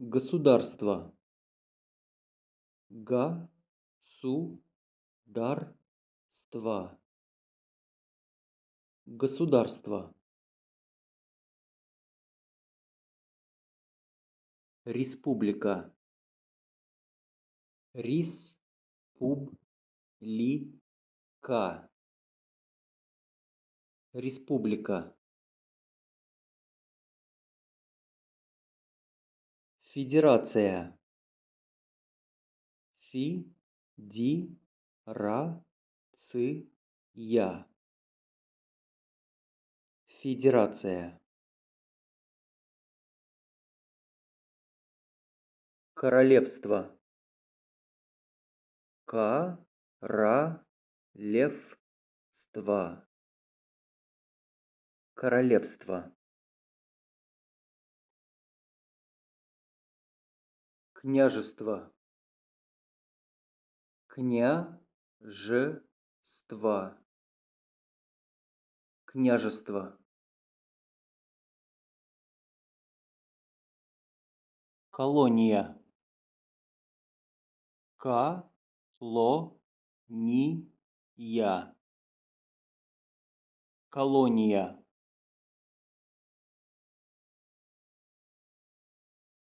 Государство. Га-су-дар-ства. Государство. Республика. Рис-пуб-ли-ка. Республика. Федерация. Фи-ди-ра-ция. Федерация. Королевство. Королевство. Королевство. Княжество. Княжество. Княжество. Колония. Колония. Колония.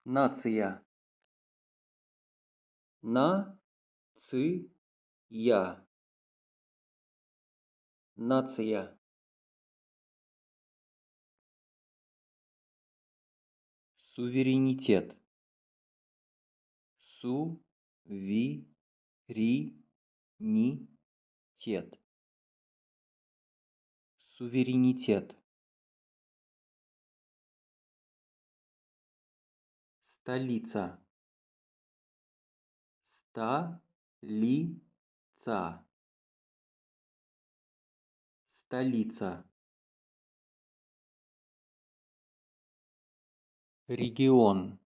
Нация. Нация. Нация. Суверенитет. Суверенитет. Суверенитет. Столица. Столица. Столица. Регион.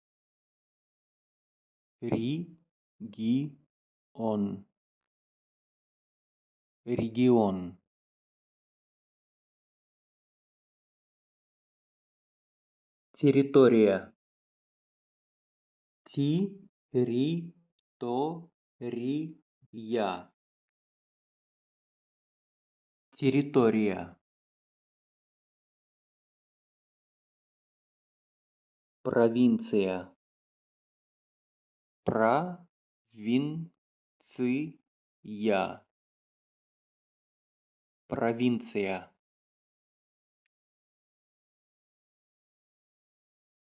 Регион. Регион. Территория. Территория. Территория. Провинция. Провинция. Провинция.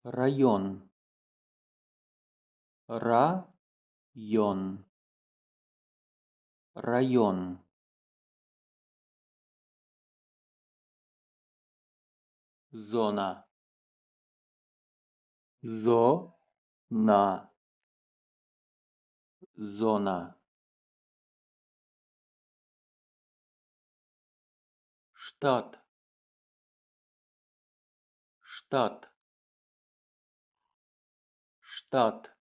Район. Район. Район. Зона. Зона. Зона. Штат. Штат. Штат.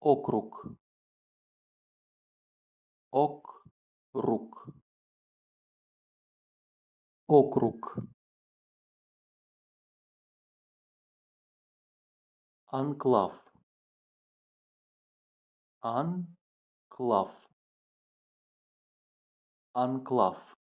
Округ. Округ. Округ. Анклав. Анклав. Анклав.